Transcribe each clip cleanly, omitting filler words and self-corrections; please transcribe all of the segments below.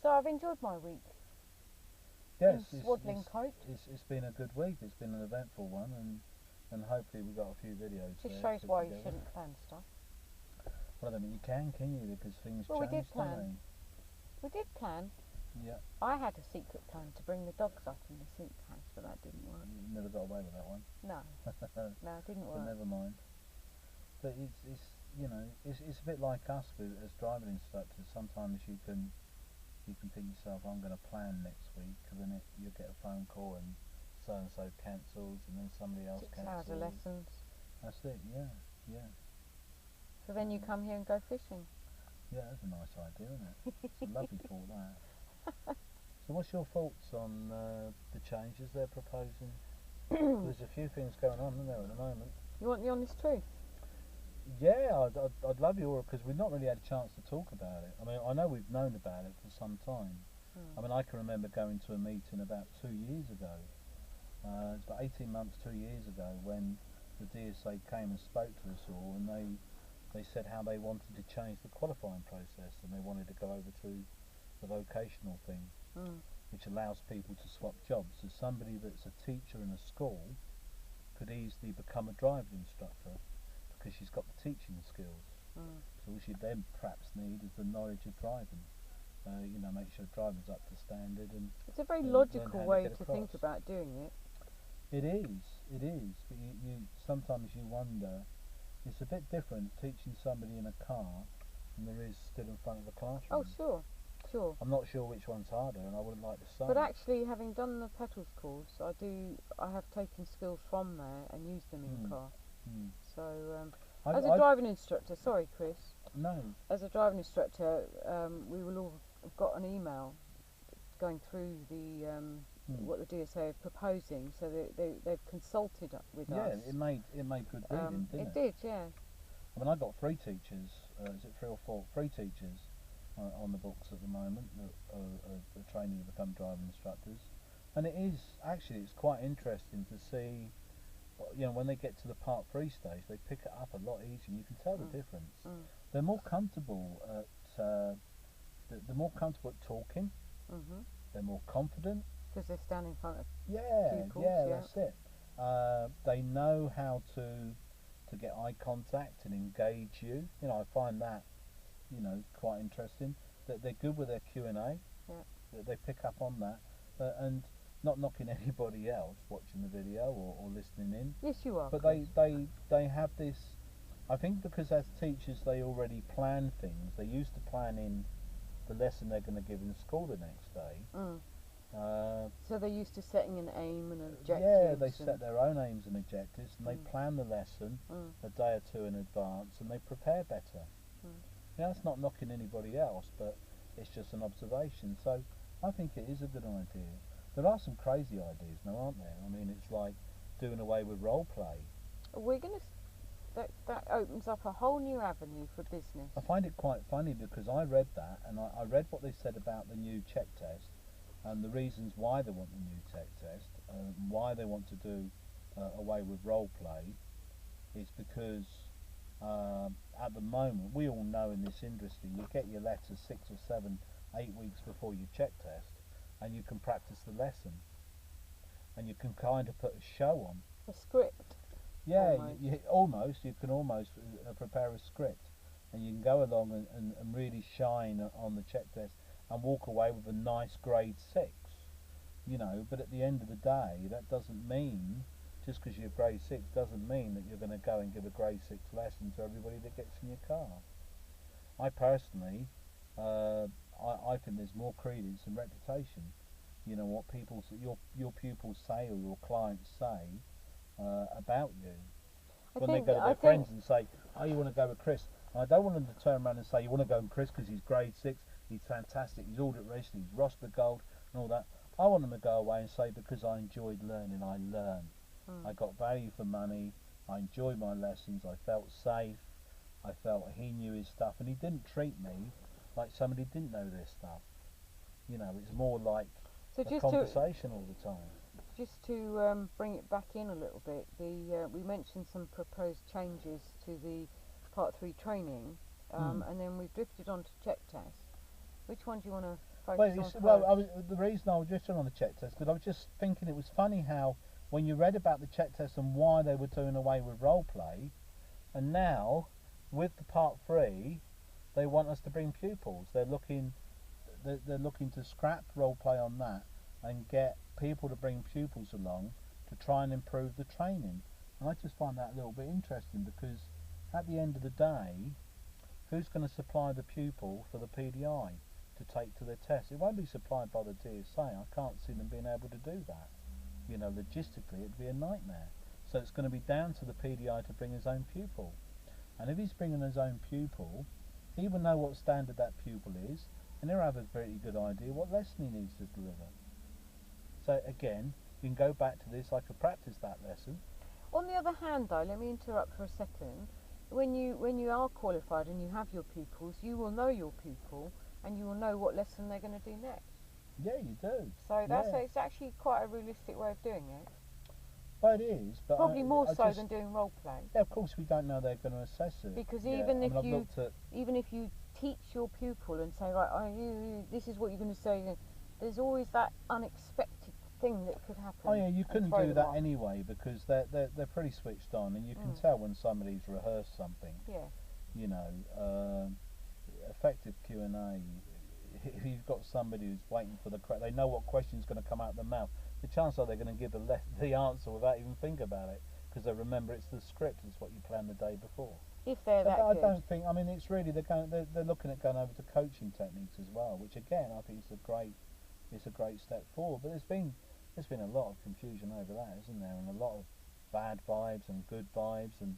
So I've enjoyed my week Yes, in it's, Swaddling it's, Coat. it's been a good week. It's been an eventful one, and hopefully we got a few videos Just there shows put why you together. shouldn't plan stuff. Well, I don't think you can you? Because things Well, we change, did don't plan. We did plan. they? Yeah, I had a secret plan to bring the dogs up in the sink house, but that didn't work. you never got away with that one. No, no, it didn't But work. never mind. But it's a bit like us with as driving instructors. Sometimes you can think yourself, I'm going to plan next week, and then you'll get a phone call and so cancels, and then somebody else 6 hours of cancels. lessons. That's it. Yeah, yeah, So then you come here and go fishing. yeah. That's a nice idea, isn't it? It's a lovely thought that. So, what's your thoughts on the changes they're proposing? There's a few things going on, isn't there, at the moment? You want the honest truth? Yeah, I'd love your, because we've not really had a chance to talk about it. I mean, I know we've known about it for some time. I mean, I can remember going to a meeting about 2 years ago. It's about 18 months, 2 years ago, when the DSA came and spoke to us all, and they said how they wanted to change the qualifying process, and they wanted to go over to the vocational thing, which allows people to swap jobs. So somebody that's a teacher in a school could easily become a driving instructor because she's got the teaching skills. So all she then perhaps need is the knowledge of driving. Make sure driving's up to standard, and It's a very learn logical how way get to think across. about doing it. It is. But you sometimes you wonder. It's a bit different teaching somebody in a car than there is still in front of a classroom. Oh, sure, sure. I'm not sure which one's harder, and I wouldn't like to say. But actually, having done the petals course, I have taken skills from there and used them in the car. So, as a driving instructor, sorry, Chris. No. As a driving instructor, we will all have got an email going through the what the DSA are proposing. So they've consulted with us. Yeah, it made good reading, didn't it? It did, yeah. I mean, I got 3 teachers. Is it 3 or 4? 3 teachers on the books at the moment that are training to become driving instructors, and it's quite interesting to see. When they get to the part 3 stage, they pick it up a lot easier, and you can tell the difference. They're more comfortable at talking. They're more confident. Because they stand in front of pupils. Yeah, that's it. They know how to get eye contact and engage you. I find that quite interesting. That they're good with their Q&A. Yeah. That they pick up on that, and not knocking anybody else watching the video or listening in. Yes, you are. But they have this. I think because as teachers they already plan things. They used to plan in the lesson they're going to give in school the next day. So they're used to setting an aim and objectives. Yeah, they set their own aims and objectives, and they plan the lesson a day or 2 in advance, and they prepare better. That's not knocking anybody else, but it's just an observation. So I think it is a good idea. There are some crazy ideas now, aren't there? I mean, it's like doing away with role play. We're gonna. That opens up a whole new avenue for business. I find it quite funny because I read that, and I read what they said about the new check test and the reasons why they want the new check test, why they want to do away with role play, is because at the moment we all know in this industry you get your letters 6 or 7, 8 weeks before your check test, and you can practice the lesson, and you can kind of put a show on. A script. Yeah, you can almost prepare a script, and you can go along and really shine on the check test and walk away with a nice grade 6. But at the end of the day, that doesn't mean, just because you're grade 6 doesn't mean that you're going to go and give a grade 6 lesson to everybody that gets in your car. I personally, I think there's more credence and reputation. What people, your pupils say or your clients say about you. When they go to their friends and say, "Oh, you want to go with Chris?" And I don't want them to turn around and say, "You want to go with Chris because he's grade 6, he's fantastic, he's audit registered, he's Rosberg Gold and all that." I want them to go away and say, "Because I enjoyed learning, I learned. I got value for money. I enjoyed my lessons. I felt safe. I felt he knew his stuff, and he didn't treat me like somebody who didn't know their stuff." It's more like a conversation all the time. Just to bring it back in a little bit, we mentioned some proposed changes to the Part 3 training, and then we've drifted on to check tests. Which one do you want to focus on it's, first. well, the reason I was just on the check test, because I was just thinking it was funny how when you read about the check test and why they were doing away with role play, and now with the part 3, they want us to bring pupils. They're looking to scrap role play on that and get people to bring pupils along to try and improve the training. And I just find that a little bit interesting, because at the end of the day, who's going to supply the pupil for the PDI to take to their test? It won't be supplied by the DSA. I can't see them being able to do that. You know, logistically it'd be a nightmare. So it's going to be down to the PDI to bring his own pupil. And if he's bringing his own pupil, he will know what standard that pupil is, and he'll have a very good idea what lesson he needs to deliver. So again, you can go back to this, I could practice that lesson. On the other hand, though, let me interrupt for a second. When you are qualified and you have your pupils, you will know your pupil and you will know what lesson they're going to do next. Yeah, you do. So it's actually quite a realistic way of doing it. Well, it is, but probably more so than doing role play. Yeah, of course we don't know they're going to assess it. Because even if you teach your pupil and say, right, this is what you're going to say, there's always that unexpected thing that could happen. Oh yeah, you couldn't do that anyway, because they're pretty switched on, and you can tell when somebody's rehearsed something. Yeah. You know, effective Q&A. If you've got somebody who's waiting for they know what question's going to come out of their mouth. The chances are they're going to give the answer without even thinking about it, because they remember it's the script. It's what you planned the day before. If they're that good. I don't think. I mean, it's really they're looking at going over to coaching techniques as well, which again I think it's a great step forward. But there's been a lot of confusion over that, isn't there? And a lot of bad vibes and good vibes, and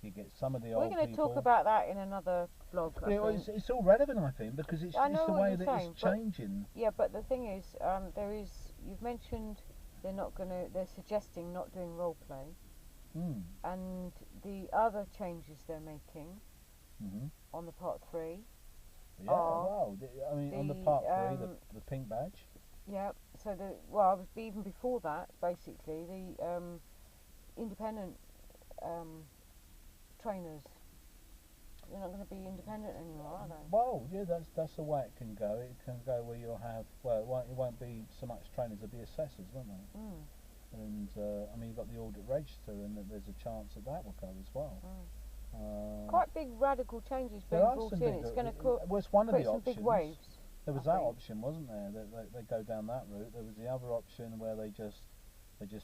you get some of the old people. We're going to talk about that in another blog. It's all relevant, I think, because it's the way that it's changing. Yeah, but the thing is, you've mentioned they're suggesting not doing role play, and the other changes they're making on the part 3. Yeah, wow. I mean, on the part 3, the pink badge. Yeah. So even before that, basically the independent trainers. They're not going to be independent anymore, are they? Well, yeah, that's the way it can go. It can go where you'll have, it won't be so much trainers, it'll be assessors, won't they? And I mean, you've got the audit register, and there's a chance that will go as well. Quite big radical changes being brought in. It's going to it's one of the some options. Big waves. There was that option, wasn't there? They go down that route. There was the other option where they just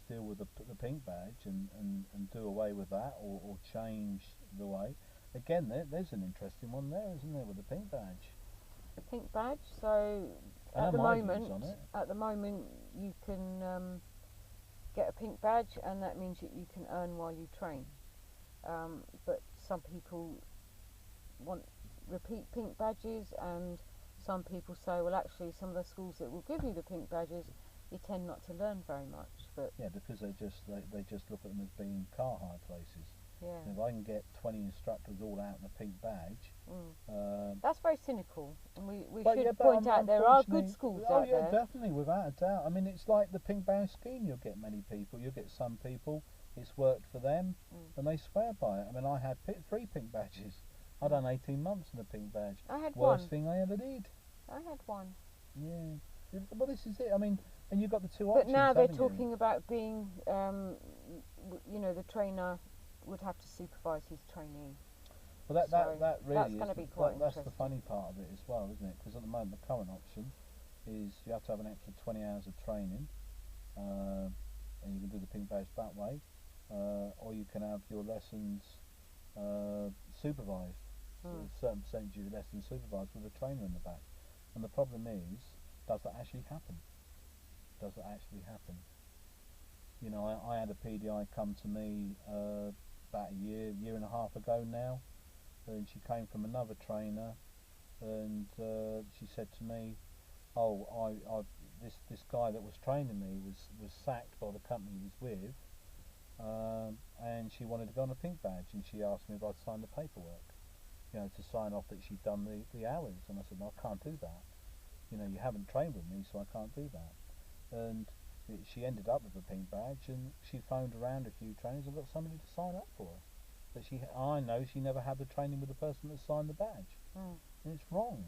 deal with the pink badge and do away with that, or change the way. Again, there's an interesting one there, isn't there, with the pink badge? The pink badge. So at the moment, you can get a pink badge, and that means that you can earn while you train. But some people want repeat pink badges, and some people say, well, actually, some of the schools that will give you the pink badges, you tend not to learn very much. But yeah, because they just look at them as being car hire places. Yeah. And if I can get 20 instructors all out in a pink badge, that's very cynical. And we should point out there are good schools out there. Oh yeah, definitely, without a doubt. I mean, it's like the pink badge scheme. You'll get many people. You'll get some people. It's worked for them, and they swear by it. I mean, I had 3 pink badges. I done 18 months in a pink badge. I had Worst thing I ever did. I had one. Yeah. Well, this is it. I mean, and you've got the 2 options. But now they're talking about being, the trainer would have to supervise his trainee. Well, that really that's going to be quite interesting. That's the funny part of it as well, isn't it? Because at the moment, the current option is you have to have an extra 20 hours of training, and you can do the pink badge that way, or you can have your lessons supervised. So a certain percentage of your lessons supervised with a trainer in the back. And the problem is, does that actually happen? Does that actually happen? You know, I had a PDI come to me about a year and a half ago now, and she came from another trainer, and she said to me, this guy that was training me was sacked by the company he was with, and she wanted to go on a pink badge, and she asked me if I'd sign the paperwork, to sign off that she'd done the hours. And I said, no, I can't do that. You haven't trained with me, so I can't do that. And she ended up with a pink badge, and she phoned around a few trainers and got somebody to sign up for her. But I know she never had the training with the person that signed the badge, and it's wrong.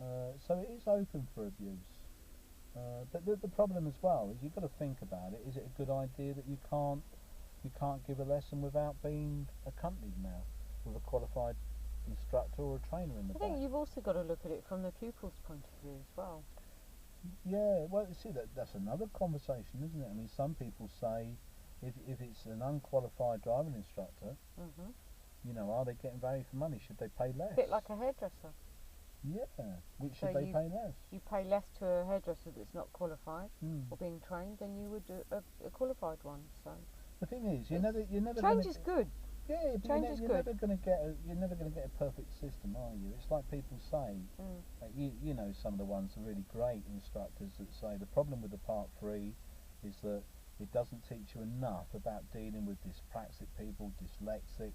So it is open for abuse. But the problem as well is you've got to think about it. Is it a good idea that you can't give a lesson without being accompanied now with a qualified instructor or a trainer in the I back? think you've also got to look at it from the pupil's point of view as well. Yeah, well, see, that's another conversation, isn't it? I mean, some people say if it's an unqualified driving instructor, are they getting value for money? Should they pay less? A bit like a hairdresser. Yeah, which So should they pay less? You pay less to a hairdresser that's not qualified or being trained than you would a qualified one. So the thing is, you're never change is good. Yeah, but change is you're good. never going to get a perfect system, are you? It's like people say, you know, some of the ones are really great instructors that say the problem with the Part 3 is that it doesn't teach you enough about dealing with dyspraxic people, dyslexic,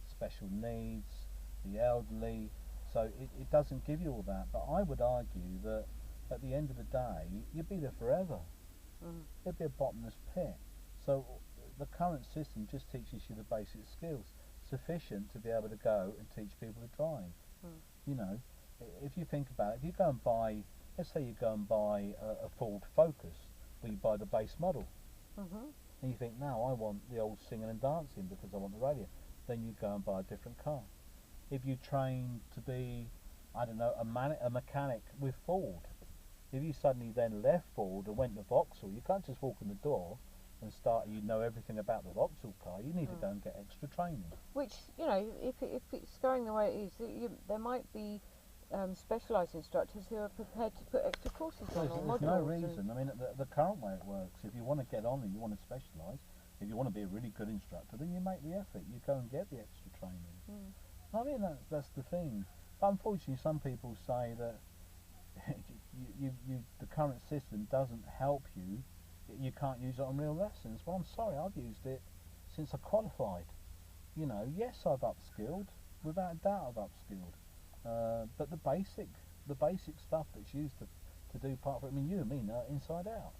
special needs, the elderly. So it doesn't give you all that. But I would argue that at the end of the day, you'd be there forever. It'd be a bottomless pit. So the current system just teaches you the basic skills, sufficient to be able to go and teach people to drive. You know, if you think about it, if you go and buy, let's say you go and buy a Ford Focus, where you buy the base model, and you think, now I want the old singing and dancing because I want the radio, then you go and buy a different car. If you train to be, I don't know, a mechanic with Ford, if you suddenly then left Ford and went to Vauxhall, you can't just walk in the door and start, you know everything about the Vauxhall car. You need to go and get extra training. Which, you know, if it's going the way it is, there might be specialised instructors who are prepared to put extra courses on. There's no reason. I mean, the current way it works, if you want to get on and you want to specialise, if you want to be a really good instructor, then you make the effort. You go and get the extra training. I mean, that's the thing. But unfortunately, some people say that the current system doesn't help you. You can't use it on real lessons. Well, I'm sorry, I've used it since I qualified. You know, yes, I've upskilled. Without a doubt, I've upskilled. But the basic stuff that's used to do part of it, I mean, you and me know it inside out.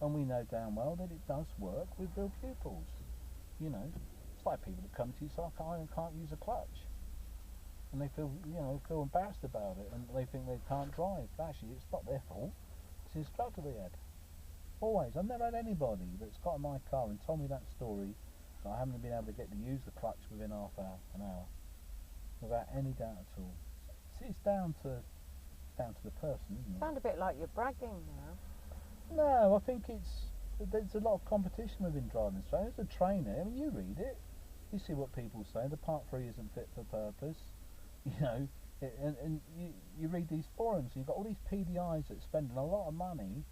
And we know damn well that it does work with real pupils. You know, it's like people that come to you, so I can't use a clutch. And they feel embarrassed about it, and they think they can't drive. But actually, it's not their fault. It's the instructor they had. Always. I've never had anybody that's got in my car and told me that story that I haven't been able to get to use the clutch within an hour, without any doubt at all. It's down to the person, isn't it? Sound a bit like you're bragging now. No, I think there's a lot of competition within driving. So as a trainer, I mean, you read it, you see what people say. The Part 3 isn't fit for purpose. You know, and you read these forums, and you've got all these PDIs that are spending a lot of money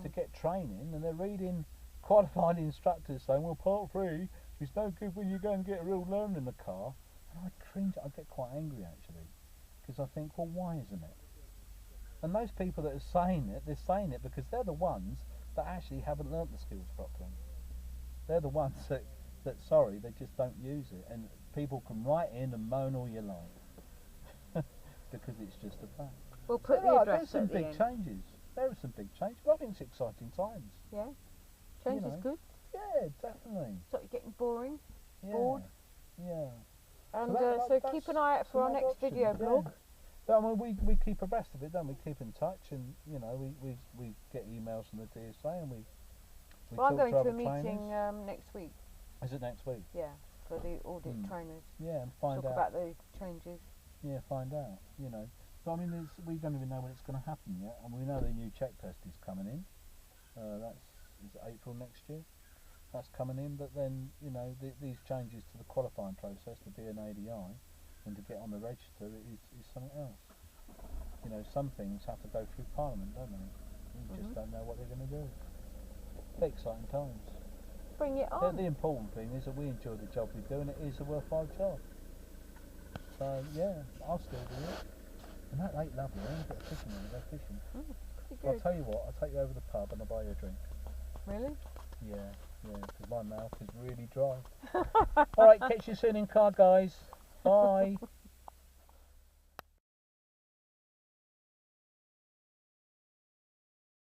to get training, and they're reading qualified instructors saying, well, Part 3 is no good when you go and get a real learner in the car. And I cringe, I get quite angry actually, because I think, well, why isn't it? And those people that are saying it, they're saying it because they're the ones that actually haven't learnt the skills properly. They're the ones that sorry, they just don't use it, and people can write in and moan all you like. Because it's just a fact. We'll put the address there's some big changes. There are some big changes, but I think it's exciting times. Yeah, change is good. Yeah, definitely. Stop getting boring, bored. Yeah. And so keep an eye out for our next video blog. But, I mean, we keep abreast of it, don't we? Keep in touch, and you know, we get emails from the DSA, and we well, I'm talk going to to a other meeting trainers. next week. Is it next week? Yeah, for the audit trainers. Yeah, and find talk out about the changes. Yeah, find out. You know, but I mean, we don't even know when it's going to happen yet, and we know the new check test is coming in. Is April next year. That's coming in, but then you know these changes to the qualifying process to be an ADI and to get on the register is something else. You know, some things have to go through Parliament, don't they? We just don't know what they're going to do. Very exciting times. Bring it on. The important thing is that we enjoy the job we do, and it is a worthwhile job. So yeah, I'll still do it. And that lake lovely, I get fishing when I go fishing. Pretty good. I'll tell you what, I'll take you over to the pub and I'll buy you a drink. Really? Yeah, because my mouth is really dry. Alright, catch you soon in car, guys. Bye.